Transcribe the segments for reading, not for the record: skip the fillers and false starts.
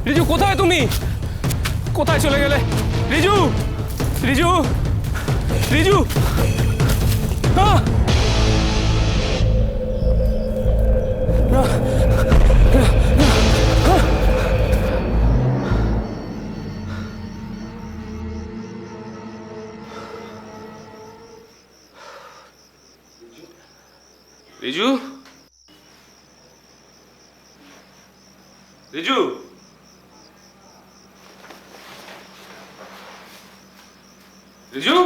রিজু, কোথায় তুমি? কোথায় চলে গেলে? রিজু, রিজু, রিজু! আহ! রিজু, রিজু, রিজু!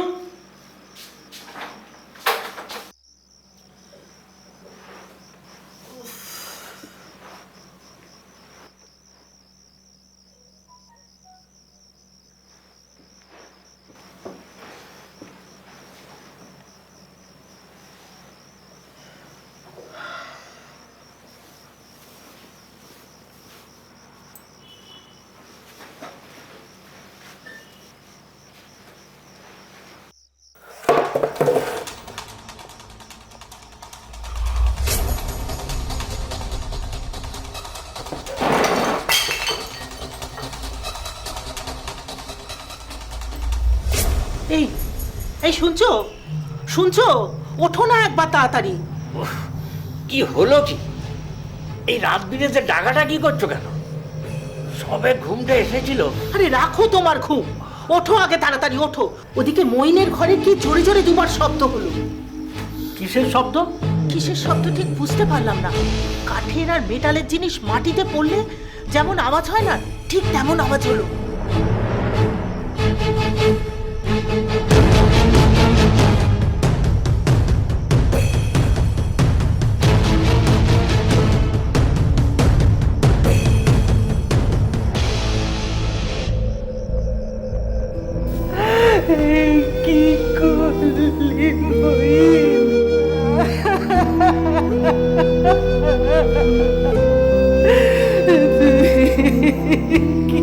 এই শুনছো শুনছো, ওঠো না একবার তাড়াতাড়ি। কি হলো কি? এই রাত বিরেতে ডাকাডাকি করছো কেন? সবে ঘুমটা এসেছিল। আরে রাখো তোমার ঘুম, ওঠো আগে তাড়াতাড়ি ওঠো। ওদিকে মইনের ঘরে কি জোরে জোরে দুবার শব্দ হলো। কিসের শব্দ? কিসের শব্দ ঠিক বুঝতে পারলাম না। কাঠের আর মেটালের জিনিস মাটিতে পড়লে যেমন আওয়াজ হয় না, ঠিক তেমন আওয়াজ হলো। কি করলি মইন? কি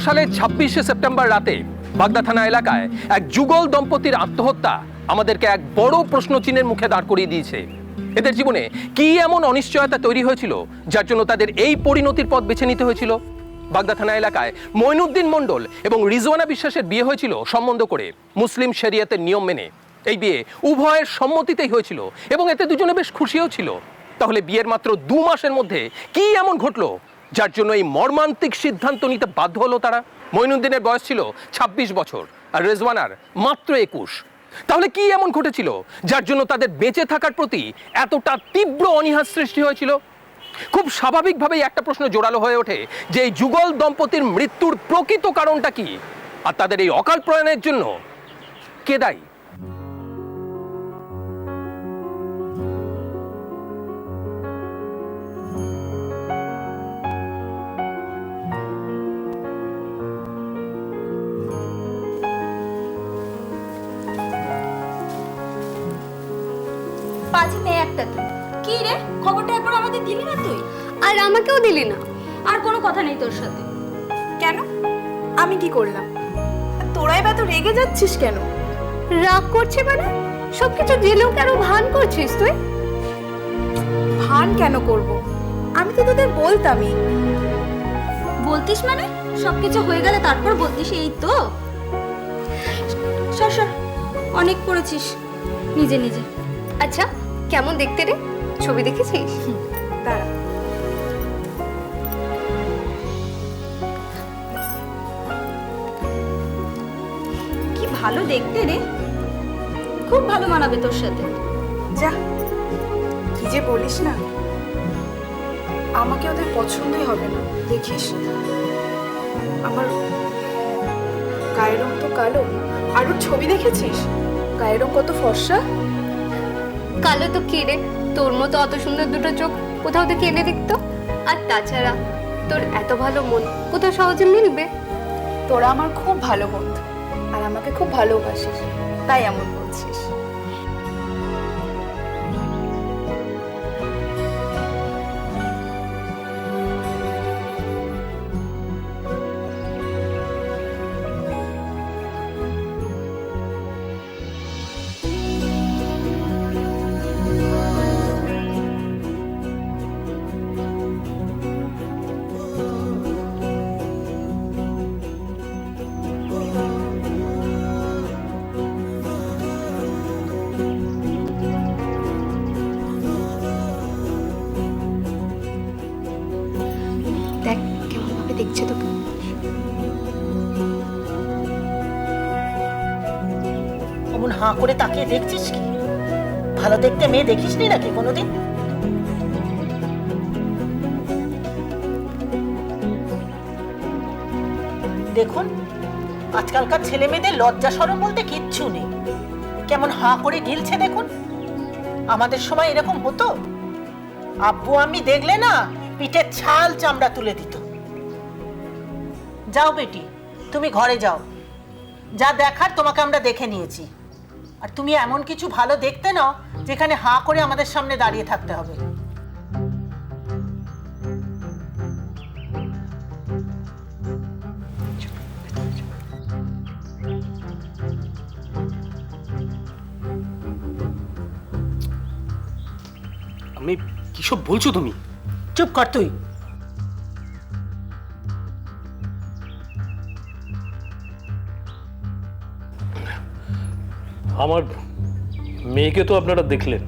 সালের 26শে সেপ্টেম্বর রাতে বাগদা থানা এলাকায় এক যুগল দম্পতির আত্মহত্যা আমাদেরকে এক বড় প্রশ্নচিহ্নের মুখে দাঁড় করিয়ে দিয়েছে। এদের জীবনে কি এমন অনিশ্চয়তা তৈরি হয়েছিল যার জন্য তাদের এই পরিণতির পথ বেছে নিতে হয়েছিল? বাগদা থানা এলাকায় মঈনুদ্দিন মণ্ডল এবং রিজওয়ানা বিশ্বাসের বিয়ে হয়েছিল সম্বন্ধ করে মুসলিম শরিয়তের নিয়ম মেনে। এই বিয়ে উভয়ের সম্মতিতেই হয়েছিল এবং এতে দুজনে বেশ খুশিও ছিল। তাহলে বিয়ের মাত্র 2 মাসের মধ্যে কি এমন ঘটলো যার জন্য এই মর্মান্তিক সিদ্ধান্ত নিতে বাধ্য হলো তারা? মঈনুদ্দিনের বয়স ছিল 26 বছর আর রেজওয়ানার মাত্র 21। তাহলে কি এমন ঘটেছিল যার জন্য তাদের বেঁচে থাকার প্রতি এতটা তীব্র অনীহার সৃষ্টি হয়েছিল? খুব স্বাভাবিকভাবেই একটা প্রশ্ন জোরালো হয়ে ওঠে যে এই যুগল দম্পতির মৃত্যুর প্রকৃত কারণটা কি, আর তাদের এই অকাল প্রয়াণের জন্য কে দায়ী? পাজি মেয়ে একটা তুই। কি রে, খবরটা একবার আমাদের দিলি না তুই? আর আমাকেও দিলি না। আর কোনো কথা নেই তোর সাথে। কেন? আমি কি করলাম? তোরাই বা তো রেগে যাচ্ছিস কেন? রাগ করছে মানে? সবকিছু জেনেও কেন ভান করছিস তুই? ভান কেন করব? আমি তো তোদের বলতামই। বলতিস মানে? সবকিছু হয়ে গেলে তারপর বলতিস, এই তো? সর সর, অনেক করেছিস নিজে নিজে। আচ্ছা, কেমন দেখতে রে? ছবি দেখেছিস? দাঁড়া, কি ভালো দেখতে রে, খুব ভালো মানাবে তোর সাথে। যা, কি যে বলিস না। আমাকে ওদের পছন্দই হবে না, দেখিস। আমার গায়ের রং তো কালো, আর ওর ছবি দেখেছিস? গায়ের রং কত ফর্সা। কালো তো কি রে, তোর মতো অত সুন্দর দুটো চোখ কোথাও থেকে এনে দেখতো? আর তাছাড়া তোর এত ভালো মন কোথাও সহজে মিলবে? তোরা আমার খুব ভালো বন্ধু, আর আমাকে খুব ভালোবাসিস, তাই এমন বলছিস। অমন হাঁ করে তাকিয়ে দেখছিস কি? ভালো দেখতে মেয়ে দেখিসনি নাকি কোনোদিন? দেখুন, আজকালকার ছেলে মেয়েদের লজ্জা শরম বলতে কিচ্ছু নেই। কেমন হাঁ করে গিলছে দেখুন। আমাদের সময় এরকম হতো? আব্বু আমি দেখলে না পিঠের ছাল চামড়া তুলে দিত। যাও বেটি, তুমি ঘরে যাও। যা দেখার তোমাকে আমরা দেখে নিয়েছি। আর তুমি এমন কিছু ভালো দেখতে নাও যেখানে হাঁ করে আমাদের সামনে দাঁড়িয়ে থাকতে হবে। আমি কিসব বলছো তুমি? চুপ কর তুই। আমার মেয়েকে তো আপনারা দেখলেন,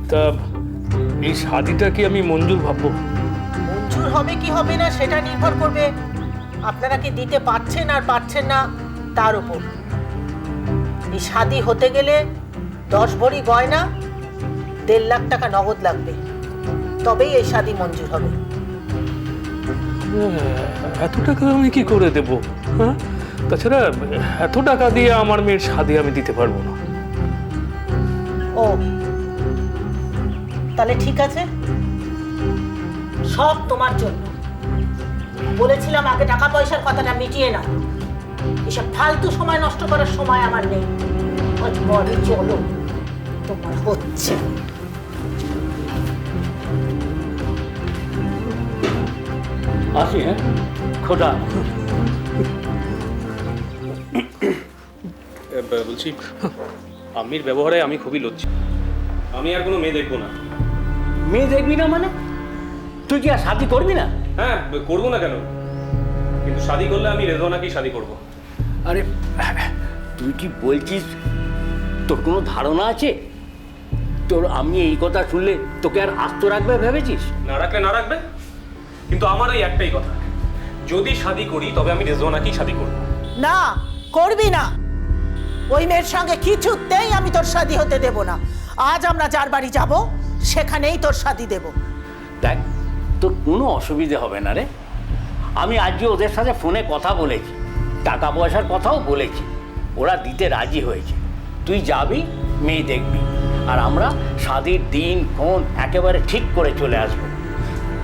তা এই শাদিটা কি আমি মঞ্জুর ভাববো? মঞ্জুর হবে কি হবে না সেটা নির্ভর করবে আপনারা কি দিতে পারছেন আর পারছেন না তার উপর। এই শাদি হতে গেলে 10 ভরি গয়না, 1.5 লাখ টাকা নগদ লাগবে, তবেই এই শাদি মঞ্জুর হবে। এত টাকা আমি কি করে দেব? হ্যাঁ, তাছাড়া এত টাকা দিয়ে আমার মেয়ের শাদি আমি দিতে পারবো না। ও তাহলে ঠিক আছে, সব তোমার জন্য। বলেছিলাম আগে টাকা পয়সার কথাটা মিটিয়ে না। এসব ফালতু সময় নষ্ট করার সময় আমার নেই। আজ বলে চলো, তোমার হচ্ছে। আসি, হ্যাঁ খোদা। বলছি, আমির ব্যবহারে আমি খুবই লজ্জিত। আমি আর কোনো মেয়ে দেখবো না। মেয়ে দেখবি না মানে? তুই কি আর শাদি করবি না? হ্যাঁ, করবো না কেন? কিন্তু শাদি করলে আমি রেজওয়ানাকেই শাদি করবো। আরে তুই কি বলছিস? তোর কোনো ধারণা আছে? তোর আমি এই কথা শুনলে তোকে আর আস্ত রাখবে ভেবেছিস? না রাখলে না রাখবে, কিন্তু আমার এই একটাই কথা, যদি শাদি করি তবে আমি রেজওয়ানাকেই শাদি করবো। না, করবি না। ওই মেয়ের সঙ্গে কিছুতেই আমি তোর শাদি হতে দেব না। আজ আমরা যার বাড়ি যাব সেখানেই তোর শাদি দেব। দেখ, তোর কোনো অসুবিধে হবে না রে। আমি আজকে ওদের সাথে ফোনে কথা বলেছি, টাকা পয়সার কথাও বলেছি, ওরা দিতে রাজি হয়েছে। তুই যাবি, মেয়ে দেখবি, আর আমরা শাদির দিন ফোন একেবারে ঠিক করে চলে আসবো।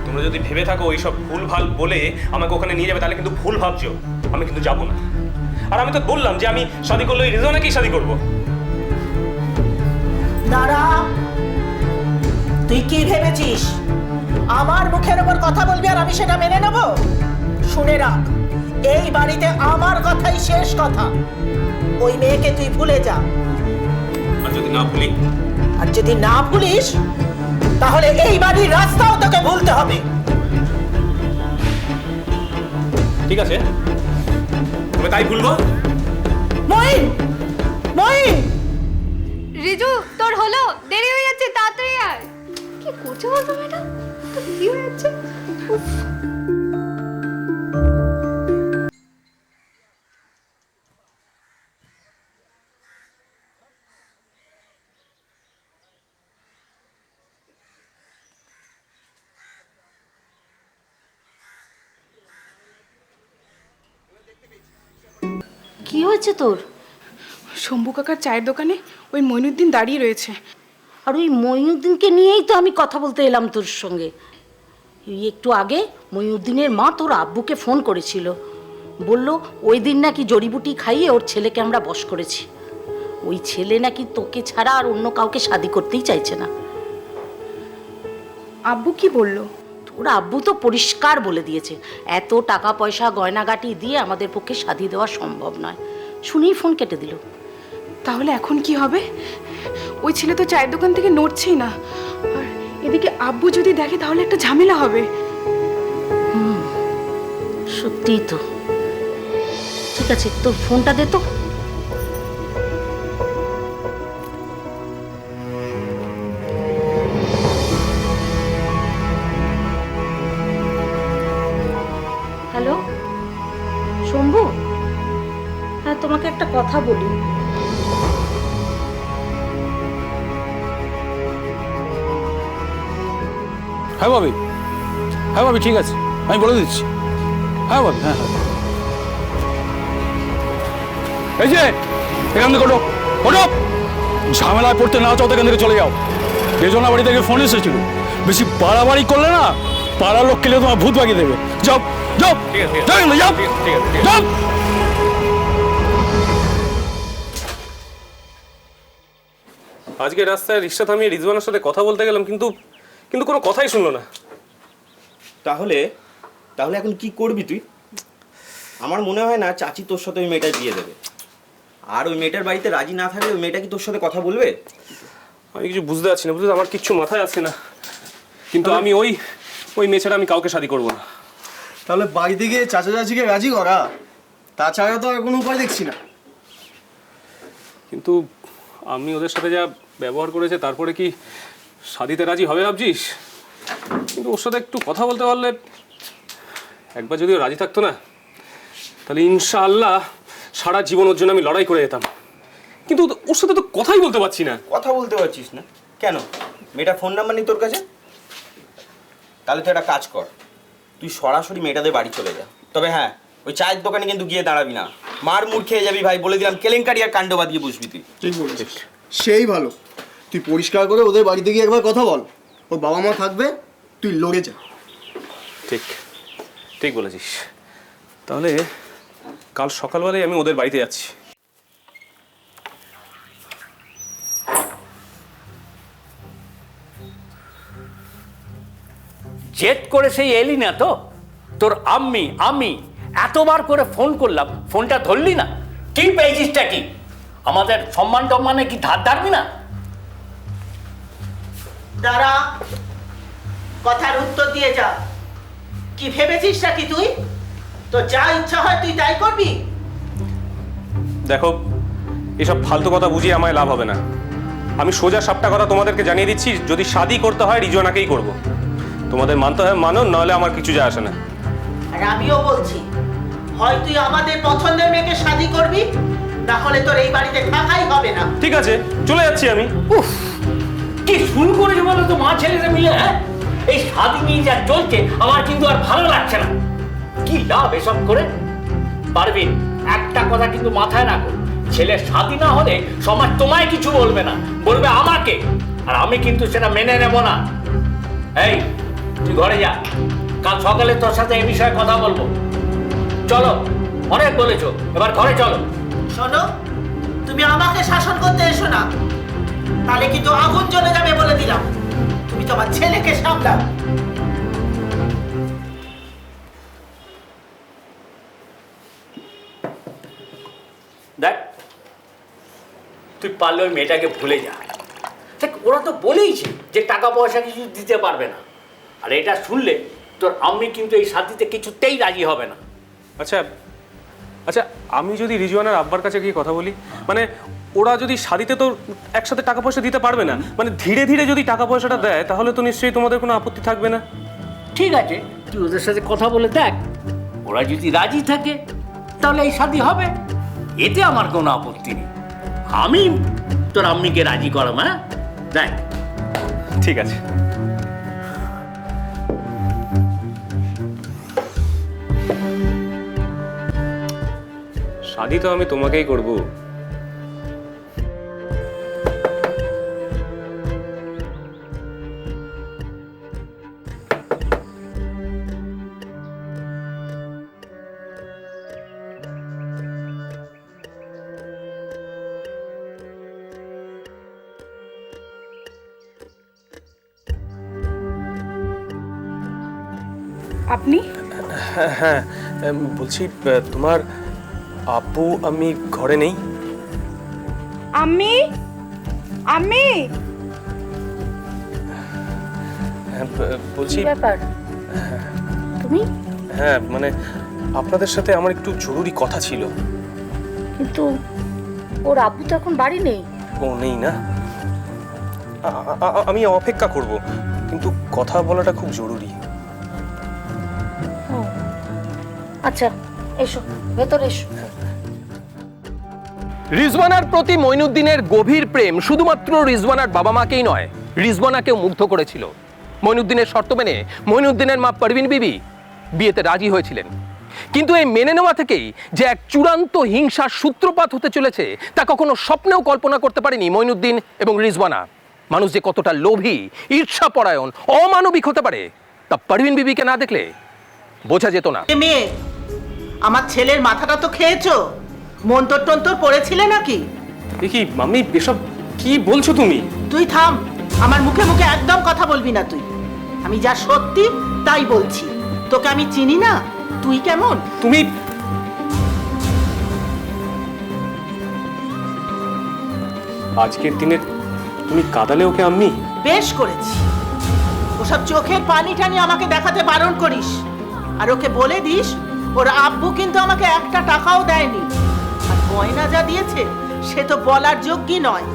তোমরা যদি ভেবে থাকো এইসব ভুল ভাল বলে আমাকে ওখানে নিয়ে যাবে, তাহলে কিন্তু ভুল ভাবছো। আমি কিন্তু যাবো না। আর আমি তো বললাম যে আমি শাদি করলে ওই রেজওয়ানাকেই শাদি করবো। দাঁড়া, তুই কি ভেবেছিস আমার মুখের উপর কথা বলবি আর আমি সেটা মেনে নেব? শুনে রাখ, এই বাড়িতে আমার কথাই শেষ কথা। ওই মেয়েকে তুই ভুলে যা। আর যদি না ভুলি? আর যদি না ভুলিস তাহলে এই বাড়ির রাস্তাও তোকে ভুলতে হবে। ঠিক আছে, তবে তাই ভুলবো। মইন, মইন, রিজু, তোর হলো, দেরি হয়ে যাচ্ছে, তাড়াতাড়ি আয়। কি করছো বলতো ম্যাডাম? তো দেরি হয়ে যাচ্ছে। উফ। কি হয়েছে তোর? শম্ভু কাকার চায়ের দোকানে ওই মইনুদ্দিন দাঁড়িয়ে রয়েছে। আর ওই মইনুদ্দিনকে নিয়েই তো আমি কথা বলতে এলাম তোর সঙ্গে। এই একটু আগে মইনুদ্দিনের মা তোর আব্বুকে ফোন করেছিল, বলল ওই দিন নাকি জড়িবুটি খাইয়ে ওর ছেলেকে আমরা বশ করেছি। ওই ছেলে নাকি তোকে ছাড়া আর অন্য কাউকে শাদি করতেই চাইছে না। আব্বু কি বললো? তোর আব্বু তো পরিষ্কার বলে দিয়েছে, এত টাকা পয়সা গয়নাগাটি দিয়ে আমাদের পক্ষে শাদি দেওয়া সম্ভব নয়। শুনেই ফোন কেটে দিল। তাহলে এখন কি হবে? ওই ছেলে তো চায়ের দোকান থেকে নড়ছেই না। আর এদিকে আব্বু যদি দেখে তাহলে একটা ঝামেলা হবে। সত্যিই তো। ঠিক আছে, তোর ফোনটা দে তো। হ্যালো শম্ভু, হ্যাঁ তোমাকে একটা কথা বলি। হ্যাঁ ভাবি, হ্যাঁ ভাবি, ঠিক আছে, আমি বলে দিচ্ছি। হ্যাঁ ভাবি, হ্যাঁ হ্যাঁ। এই যে এখান থেকে ওঠো, ওঠো, ঝামেলায় পড়তে না চাও তো এখান থেকে চলে যাও। রেজনা বাড়ি থেকে ফোন এসেছিল, বেশি বাড়াবাড়ি করলে না পাড়ার লোক খেলে তোমার ভূত বাগিয়ে দেবে। যাও যাও, ঠিক আছে, যাও এখান থেকে, যাও, ঠিক আছে, ঠিক আছে। যাও। আজকে রাস্তায় রিক্সা থামিয়ে রিজওয়ানের সাথে কথা বলতে গেলাম, কিন্তু কিন্তু কোনো কথাই শুনলো না। তাহলে তাহলে এখন কি করবি তুই? আমার মনে হয় না চাচি তোর সাথে ওই মেয়েটার বিয়ে দেবে। আর ওই মেয়েটার বাড়িতে রাজি না থাকলে ওই মেয়েটা কি তোর সাথে কথা বলবে? আমি কিছু বুঝতে পারছি না, বুঝতে আমার কিচ্ছু মাথায় আসছে না। কিন্তু আমি ওই মেয়ে ছাড়া আমি কাউকে শাদি করবো না। তাহলে বাড়িতে গিয়ে চাচা চাচিকে রাজি করা, তাছাড়া তো আর কোনো উপায় দেখছি না। কিন্তু আমি ওদের সাথে যা ব্যবহার করেছে, তারপরে কি শাদিতে রাজি হবে ভাবছিস? কিন্তু ওর সাথে একটু কথা বলতে পারলে, একবার যদিও রাজি থাকতো না, তাহলে ইনশাআল্লাহ সারা জীবন ওর জন্য আমি লড়াই করে যেতাম। কিন্তু ওর সাথে তো কথাই বলতে পারছি না। কথা বলতে পারছিস না কেন? মেয়েটার ফোন নাম্বার নেই তোর কাছে? তাহলে তুই একটা কাজ কর, তুই সরাসরি মেয়েটাদের বাড়ি চলে যা। তবে হ্যাঁ, ওই চায়ের দোকানে কিন্তু গিয়ে দাঁড়াবি না, মার মুড় খেয়ে যাবি ভাই, বলে দিলাম। কেলেঙ্কারি আর কাণ্ড বাদিয়ে বসবি তুই। ঠিক বলেছিস, সেই ভালো। তুই পরিষ্কার করে ওদের বাড়িতে গিয়ে একবার কথা বল, ওর বাবা মা থাকবে, তুই লড়ে যা। ঠিক ঠিক বলেছিস। তাহলে কাল সকালবেলায় আমি ওদের বাড়িতে যাচ্ছি। জেদ করে সেই এলি না তো? তোর আমি এতবার করে ফোন করলাম, ফোনটা ধরলি না। কি পেয়েছিসটা কি? আমাদের সম্মান টম্মানে কি ধার ধারবি না? দাঁড়া, কথার উত্তর দিয়ে যা। কি ভেবেছিস নাকি তুই? তো যা ইচ্ছা হয় তুই তাই করবি? দেখো, এসব ফালতু কথা বুঝিয়ে আমায় লাভ হবে না। আমি সোজা সাপটা কথা তোমাদেরকে জানিয়ে দিচ্ছি, যদি শাদি করতে হয় রিজওয়ানাকেই করব। তোমাদের মানতে হয় মানো, নাহলে আমার কিছু যায় আসে না। আর আমিও বলছি, হয় তুই আমাদের পছন্দের মেয়েকে শাদি করবি, না হলে তোর এই বাড়িতে থাকাই হবে না। ঠিক আছে, চলে যাচ্ছি আমি। উফ, কি শুরু করেছে বলো তো মা ছেলেরা মিলে? হ্যাঁ, এই শাদি নিয়ে যা চলছে আমার কিন্তু আর ভালো লাগছে না। কি লাভ এসব করে? পারবিন, একটা কথা কিন্তু মাথায় রাখো, ছেলের শাদি না হলে সমাজ তোমায় কিছু বলবে না, বলবে আমাকে। আর আমি কিন্তু সেটা মেনে নেব না। এই, তুই ঘরে যা, কাল সকালে তোর সাথে এই বিষয়ে কথা বলবো। চলো, অনেক বলেছো, এবার ঘরে চলো। শোনো, তুমি আমাকে শাসন করতে এসো না, তাহলে কিন্তু আগুন জ্বলে যাবে বলে দিলাম। তুমি তোমার ছেলেকে সামলাও। দেখ, তুই পারলে ওই মেয়েটাকে ভুলে যা। দেখ, ওরা তো বলেইছে যে টাকা পয়সা কিছু দিতে পারবে না। আর এটা শুনলে তোর আম্মি কিন্তু এই শাদিতে কিছুতেই রাজি হবে না। আচ্ছা আচ্ছা, আমি যদি রিজওয়ানার আব্বার কাছে গিয়ে কথা বলি, মানে ওরা যদি শাদিতে তো একসাথে টাকা পয়সা দিতে পারবে না, মানে ধীরে ধীরে যদি টাকা পয়সাটা দেয়, তাহলে তো নিশ্চয়ই তোমাদের কোনো আপত্তি থাকবে না। ঠিক আছে, তুই ওদের সাথে কথা বলে দেখ, ওরা যদি রাজি থাকে তাহলে এই শাদি হবে, এতে আমার কোনো আপত্তি নেই। আমি তোর আম্মিকে রাজি করাম। হ্যাঁ, দেখ। ঠিক আছে। শাদি তো আমি তোমাকেই করব। আপনি? হ্যাঁ, বলছি তোমার আব্বু আমি ঘরে নেই। আমি আমি বলছি, ব্যাপার তুমি? হ্যাঁ মানে আপনাদের সাথে আমার একটু জরুরি কথা ছিল। কিন্তু ওর আব্বু তো এখন বাড়ি নেই। ও নেই না? আমি অপেক্ষা করব, কিন্তু কথা বলাটা খুব জরুরি। আচ্ছা, এসো ভেতরে এসো। রিজওয়ানার প্রতি মঈনুদ্দিনের গভীর প্রেম শুধুমাত্র রিজওয়ানার বাবা মাকেই নয়, রিজওয়ানাকেও মুগ্ধ করেছিল। মঈনুদ্দিনের শর্ত মেনে মঈনুদ্দিনের মা পারভিন বিবি বিয়েতে রাজি হয়েছিলেন। কিন্তু এই মেনে নেওয়া থেকেই যে এক চূড়ান্ত হিংসার সূত্রপাত হতে চলেছে তা কখনো স্বপ্নেও কল্পনা করতে পারেনি মঈনুদ্দিন এবং রিজওয়ানা। মানুষ যে কতটা লোভী, ঈর্ষাপরায়ণ, অমানবিক হতে পারে তা পারভিন বিবিকে না দেখলে বোঝা যেত না। মেয়ে, আমার ছেলের মাথাটা তো খেয়েছো, মন্তর টন্তর পড়েছিলে নাকি? কি মাম্মি এসব কি বলছো তুমি? তুই থাম, আমার মুখে মুখে একদম কথা বলবি না তুই। আমি যা সত্যি তাই বলছি। তোকে আমি চিনি না, তুই কেমন? তুমি আজকের দিনে তুমি কাঁদালে ওকে আম্মি? বেশ করেছি। ওসব চোখের পানি টানি আমাকে দেখাতে বারণ করিস। আর ওকে বলে দিস ওর আব্বু কিন্তু আমাকে একটা টাকাও দেয়নি। আর গয়না যা দিয়েছে সে তো বলার যোগ্যই নয়।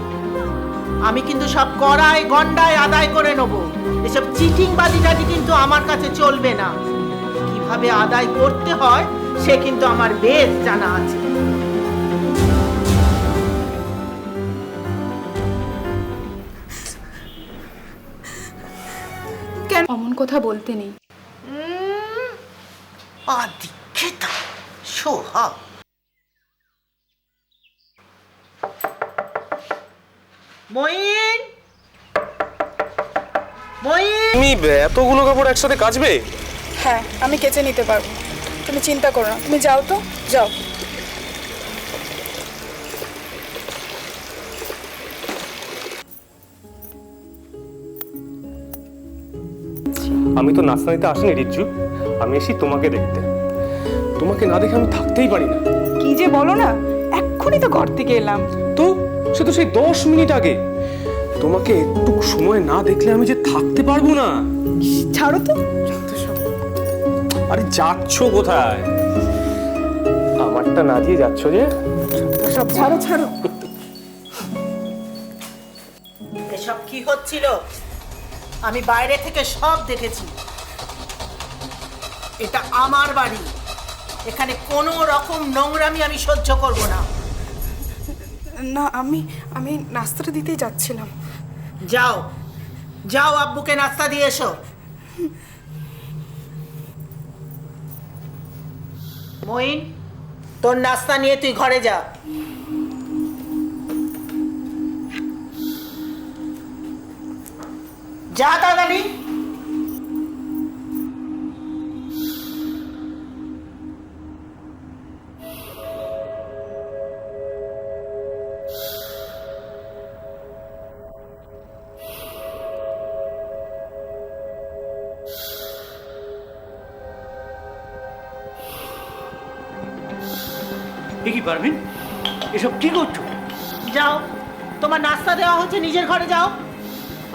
আমি কিন্তু সব কড়ায় গন্ডায় আদায় করে নেব। এসব চিটিং বাজিটাজি কিন্তু আমার কাছে চলবে না। কিভাবে আদায় করতে হয় সে কিন্তু আমার বেশ জানা আছে। অমন কথা বলতে নেই। আদিক্ষেতা সোহাগ। মঈন, মঈন, তুমি এতগুলো কাপড় একসাথে কাচবে? হ্যাঁ, আমি কেচে নিতে পারবো, তুমি চিন্তা করো না। তুমি যাও তো, যাও। আমি তো নাস্তা নিতে আসিনি রিজ্জু, আমি এসি তোমাকে দেখতে। তোমাকে না দেখে আমি থাকতেই পারি না। কি যে বলো না, এক্ষুনি তো ঘর থেকে এলাম। তো সে তো সেই 10 মিনিট আগে। তোমাকে একটু সময় না দেখলে আমি যে থাকতে পারবো না। ছাড়ো তো, যত সব। আরে যাচ্ছ কোথায়? আমারটা না দিয়ে যাচ্ছ যে? সব ছাড়ো, ছাড়ো। এসব কি হচ্ছিল আমি বাইরে থেকে সব দেখেছি। এটা আমার বাড়ি, এখানে কোনো রকম নোংরামি আমি সহ্য করব না। না, আমি নাস্তাটা দিতেই যাচ্ছিলাম। যাও, যাও আব্বুকে নাস্তা দিয়ে এসো। মঈন, তোর নাস্তা নিয়ে তুই ঘরে যা। যা তাড়াতাড়ি। কি পারবেন? এসব কি করছো? যাও, তোমার নাস্তা দেওয়া হচ্ছে, নিজের ঘরে যাও।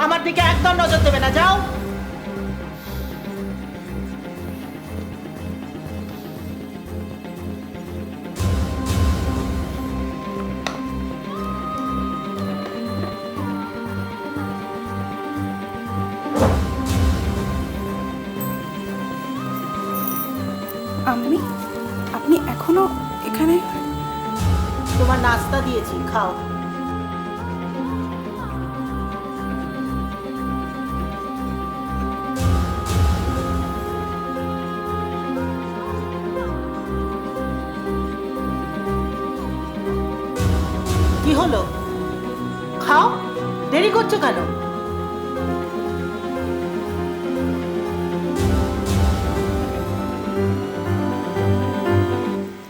আমার দিকে একদম নজর দেবে না, যাও। আম্মি, আপনি এখনো এখানে? তোমার নাস্তা দিয়েছি, খাও। কি হলো? খাও, দেরি করছো কেন?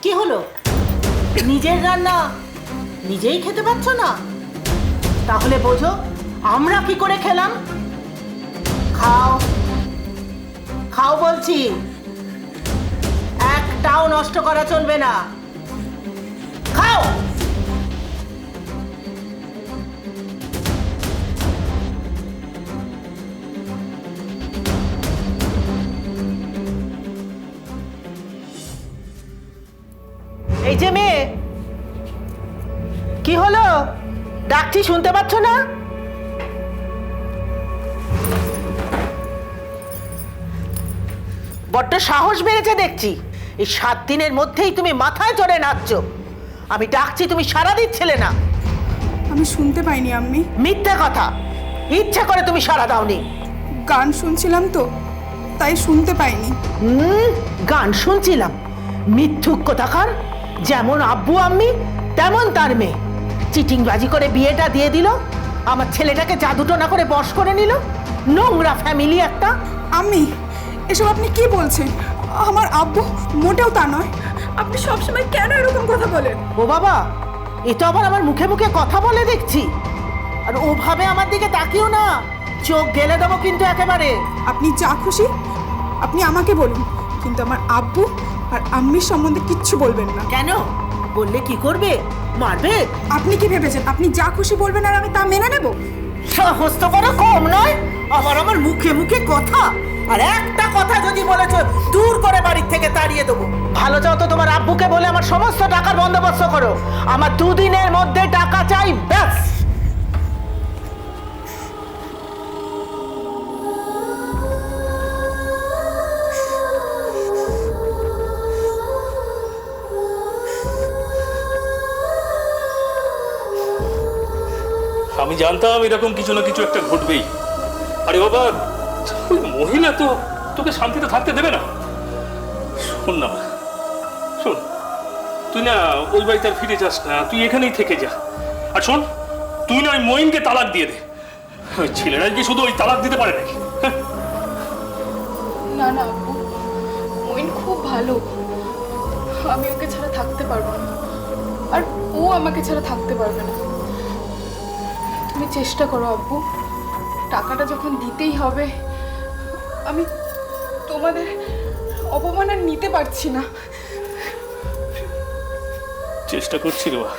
কি হলো? নিজের রান্না নিজেই খেতে পাচ্ছ না? তাহলে বোঝো আমরা কি করে খেলাম। খাও, খাও বলছি, একটাও নষ্ট করা চলবে না। খাও। এই যে মেয়ে, কি হলো? ডাকছি শুনতে পাচ্ছ না? বড্ড সাহস বেড়েছে দেখছি। এই 7 দিনের মধ্যেই তুমি মাথায় চড়ে নাচছো। আমি ডাকছি, তুমি সাড়া দিচ্ছিলে না। আমি শুনতে পাইনি আম্মি। মিথ্যা কথা, ইচ্ছা করে তুমি সাড়া দাওনি। গান শুনছিলাম তো, তাই শুনতে পাইনি। গান শুনছিলাম? মিথ্যুক কোথাকার! যেমন আব্বু আম্মি তেমন তার মেয়ে। চিটিংবাজি করে বিয়েটা দিয়ে দিল, আমার ছেলেটাকে জাদুটো না করে বশ করে নিল। নোংরা ফ্যামিলি একটা। আমি এসব আপনি কি বলছেন? আমার আব্বু মোটেও তা নয়। আপনি সবসময় কেন এরকম কথা বলেন? ও বাবা, এ তো আবার আমার মুখে মুখে কথা বলে দেখছি। আর ওভাবে আমার দিকে তাকিও না, চোখ গেলে দেবো কিন্তু একেবারে। আপনি যা খুশি আপনি আমাকে বলুন, কিন্তু আমার আব্বু আর আম্মির সম্বন্ধে কিচ্ছু বলবেন না। কেন? বললে কি করবে? মারবে? আপনি কি ভেবেছেন আপনি যা খুশি বলবেন আর আমি তা মেনে নেব? সাহস তো কোনো কম নয়, আবার আমার মুখে মুখে কথা। আর একটা কথা যদি বলেছ, দূর করে বাড়ির থেকে তাড়িয়ে দেবো। ভালো চাও তো তোমার আব্বুকে বলে আমার সমস্ত টাকার বন্দোবস্ত করো। আমার 2 দিনের মধ্যে টাকা চাই, ব্যাস। আমি জানতাম এরকম কিছু না কিছু একটা ঘটবেই। আরে বাবা, ওই মহিলা তো তোকে শান্তিতে থাকতে দেবে না। শোন না, শোন, তুই না ওই বাড়িতে আর ফিরে যাস না, তুই এখানেই থেকে যা। আর শোন, তুই না ওই মঈনকে তালাক দিয়ে দে। ওই ছেলেরা কি শুধু ওই তালাক দিতে পারে নাকি? না না আব্বু, মইন খুব ভালো, আমি ওকে ছাড়া থাকতে পারবো না, আর ও আমাকে ছাড়া থাকতে পারবে না। তুমি চেষ্টা করো আব্বু, টাকাটা যখন দিতেই হবে, আমি তোমাদের অপমান আর নিতে পারছি না। চেষ্টা করছি রে বাবা,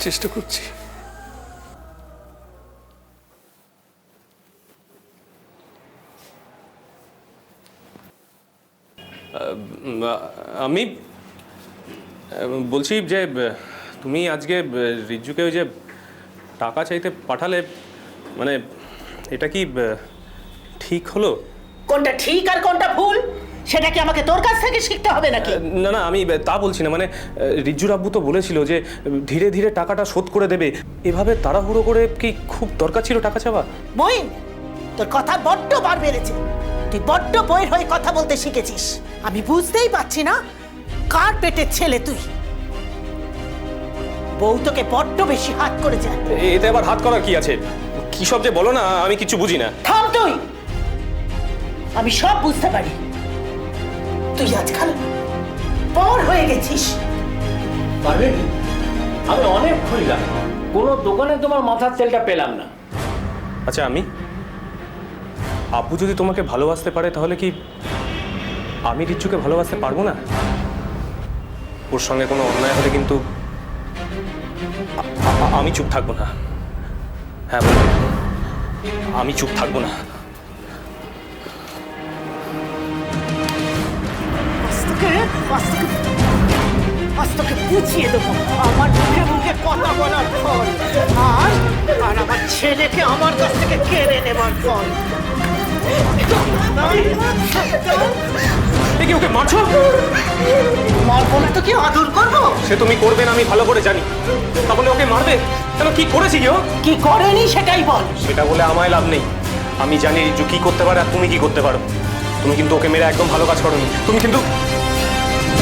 চেষ্টা করছি। আমি বলছি যে তুমি আজকে রিজুকে ওই যে টাকা চাইতে পাঠালে, মানে এটা কি ঠিক হলো? কোনটা ঠিক আর কোনটা ভুল সেটা কি আমাকে তোর কাছ থেকে শিখতে হবে নাকি? না না, আমি তা বলছি না, মানে রিজুর আব্বু তো বলেছিল যে ধীরে ধীরে টাকাটা শোধ করে দেবে। এভাবে তাড়াহুড়ো করে কি খুব দরকার ছিল টাকা চাওয়া? মইন, তোর কথা বড্ড বার বেড়েছে। তুই বড্ড বইয়ের হয়ে কথা বলতে শিখেছিস। আমি বুঝতেই পারছি না কার পেটের ছেলে তুই। বউ তোকে বড্ড বেশি হাত করে যায়। এতে আবার হাত করার কি আছে? কি সব যে বলো না, আমি কিছু বুঝি না। থাম তুই, আমি সব বুঝতে পারি। তুই আজকাল পর হয়ে গেছিস। পারবেন? আমি অনেক খুঁজলাম, কোনো দোকানে তোমার মাথার তেলটা পেলাম না। আচ্ছা, আমি আপু যদি তোমাকে ভালোবাসতে পারে, তাহলে কি আমি রিচ্ছুকে ভালোবাসতে পারবো না? ওর সঙ্গে কোনো অন্যায় হলে কিন্তু আমি চুপ থাকবো না। হ্যাঁ বলো, আমি চুপ থাকবো না। তোকে বুঝিয়ে দেবো আমার মুখে মুখে কথা বলার ফল, আর আমার ছেলেকে আমার কাছ থেকে কেড়ে নেবার ফল। কি ওকে মারছো? মারবো না তো কি আদর করবো? সে তুমি করবে না আমি ভালো করে জানি, তাহলে ওকে মারবে কেন? কি করেছি কেউ? কি করেনি সেটাই বল। সেটা বলে আমায় লাভ নেই। আমি জানি রিজু কি করতে পারে আর তুমি কি করতে পারো। তুমি কিন্তু ওকে মেরে একদম ভালো কাজ করোনি। তুমি কিন্তু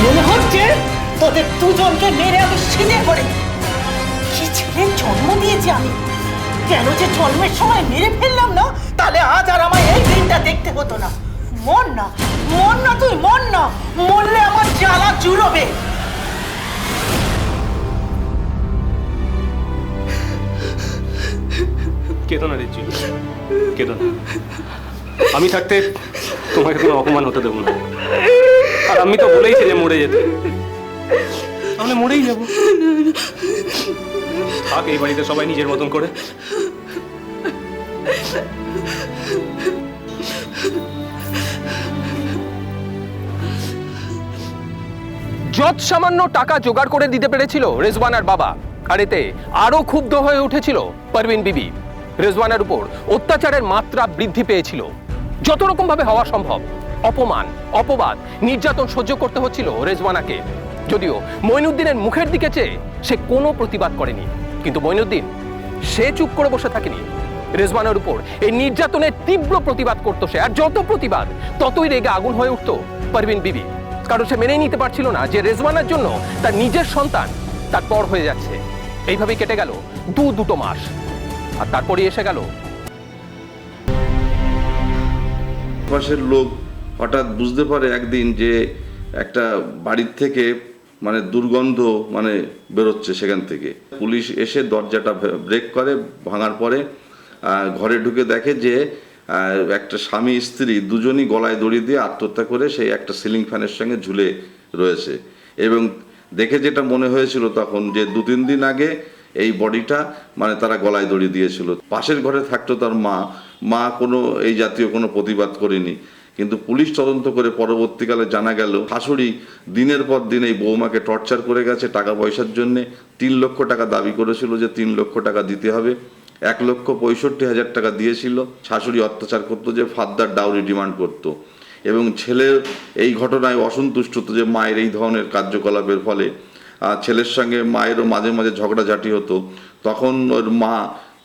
মনে হচ্ছে তোদের দুজনকে মেরে আমি সিনে করে কি ছেলের জন্ম দিয়েছি আমি। কেন যে জন্মের সময় মেরে ফেললাম না, তাহলে আজ আর আমার এই দিনটা দেখতে হতো না। মন না, মন না, তুই মন না, মরলে আমার জ্বালা জুড়বে। কেঁদো না রিজু, কেঁদো না। আমি থাকতে তোমাকে কোনো অপমান হতে দেবো না। আর আমি তো বলেইছি যে মরে যেতে, তাহলে মরেই যাবো। থাক এই বাড়িতে সবাই নিজের মতন করে। যত সামান্য টাকা জোগাড় করে দিতে পেরেছিল রেজওয়ানার বাবা, আর এতে আরো ক্ষুব্ধ হয়ে উঠেছিল পারভিন বিবি। রেজওয়ানার উপর অত্যাচারের মাত্রা বৃদ্ধি পেয়েছিল। যত রকম ভাবে হওয়া সম্ভব অপমান, অপবাদ, নির্যাতন সহ্য করতে হচ্ছিল রেজওয়ানাকে। যদিও মঈনুদ্দিনের মুখের দিকে চেয়ে সে কোনো প্রতিবাদ করেনি। কিন্তু মঈনুদ্দিন সে চুপ করে বসে থাকেনি। রেজওয়ানের উপর এই নির্যাতনের তীব্র প্রতিবাদ করতো সে, আর যত প্রতিবাদ ততই রেগে আগুন হয়ে উঠতো পারভিন বিবি। কারণ সে মেনে নিতে পারছিল না যে রেজওয়ানের জন্য তার নিজের সন্তান তার পর হয়ে যাচ্ছে। এইভাবেই কেটে গেল দুটো মাস, আর তারপরে এসে গেল পাশের লোক হঠাৎ বুঝতে পারে একদিন যে একটা বাড়ির থেকে মানে দুর্গন্ধ মানে বেরোচ্ছে সেখান থেকে। পুলিশ এসে দরজাটা ব্রেক করে, ভাঙার পরে ঘরে ঢুকে দেখে যে একটা স্বামী স্ত্রী দুজনই গলায় দড়ি দিয়ে আত্মহত্যা করে সেই একটা সিলিং ফ্যানের সঙ্গে ঝুলে রয়েছে। এবং দেখে যেটা মনে হয়েছিল তখন যে 2-3 দিন আগে এই বডিটা মানে তারা গলায় দড়ি দিয়েছিল। পাশের ঘরে থাকতো তার মা কোনো এই জাতীয় কোনো প্রতিবাদ করেনি। কিন্তু পুলিশ তদন্ত করে পরবর্তীকালে জানা গেল শাশুড়ি দিনের পর দিন এই বৌমাকে টর্চার করে গেছে টাকা পয়সার জন্যে। 3 লক্ষ টাকা দাবি করেছিল যে 3 লক্ষ টাকা দিতে হবে, 1,65,000 টাকা দিয়েছিল। শাশুড়ি অত্যাচার করতো যে ফার্দার ডাউরি ডিমান্ড করতো। এবং ছেলের এই ঘটনায় অসন্তুষ্ট তো যে মায়ের এই ধরনের কার্যকলাপের ফলে ছেলের সঙ্গে মায়েরও মাঝে মাঝে ঝগড়াঝাটি হতো। তখন ওর মা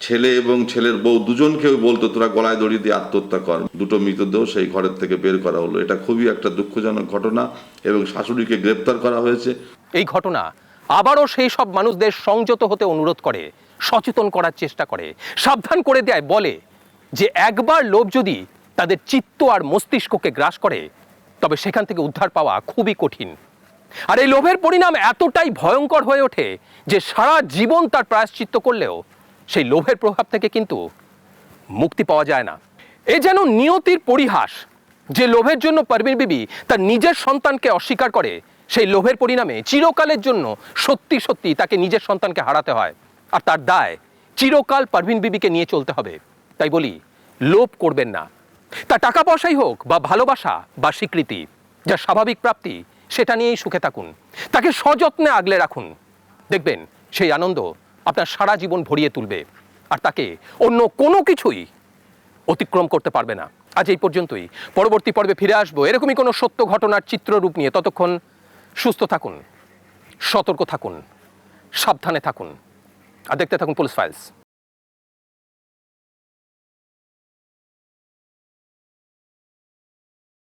ছেলে এবং ছেলের বউ দুজনকেও বলতো তোরা গলায় দড়ি দিয়ে আত্মহত্যা কর। 2টো মৃতদেহ সেই ঘরের থেকে বের করা হলো। এটা খুবই একটা দুঃখজনক ঘটনা এবং শাশুড়িকে গ্রেপ্তার করা হয়েছে। এই ঘটনা আবারও সেই সব মানুষদের সংযত হতে অনুরোধ করে, সচেতন করার চেষ্টা করে, সাবধান করে দেয়, বলে যে একবার লোভ যদি তাদের চিত্ত আর মস্তিষ্ককে গ্রাস করে তবে সেখান থেকে উদ্ধার পাওয়া খুবই কঠিন। আর এই লোভের পরিণাম এতটাই ভয়ঙ্কর হয়ে ওঠে যে সারা জীবন তার প্রায়শ্চিত্ত করলেও সেই লোভের প্রভাব থেকে কিন্তু মুক্তি পাওয়া যায় না। এ যেন নিয়তির পরিহাস যে লোভের জন্য পারভিন বিবি তার নিজের সন্তানকে অস্বীকার করে, সেই লোভের পরিণামে চিরকালের জন্য সত্যি সত্যি তাকে নিজের সন্তানকে হারাতে হয়। আর তার দায় চিরকাল পারভিন বিবিকে নিয়ে চলতে হবে। তাই বলি, লোভ করবেন না। তা টাকা পয়সাই হোক বা ভালোবাসা বা স্বীকৃতি, যা স্বাভাবিক প্রাপ্তি, সেটা নিয়েই সুখে থাকুন। তাকে সযত্নে আগলে রাখুন। দেখবেন সেই আনন্দ আপনার সারা জীবন ভরিয়ে তুলবে, আর তাকে অন্য কোনো কিছুই অতিক্রম করতে পারবে না। আজ এই পর্যন্তই। পরবর্তী পর্বে ফিরে আসবো এরকমই কোনো সত্য ঘটনার চিত্ররূপ নিয়ে। ততক্ষণ সুস্থ থাকুন, সতর্ক থাকুন, সাবধানে থাকুন, আর দেখতে থাকুন পুলিশ ফাইলস।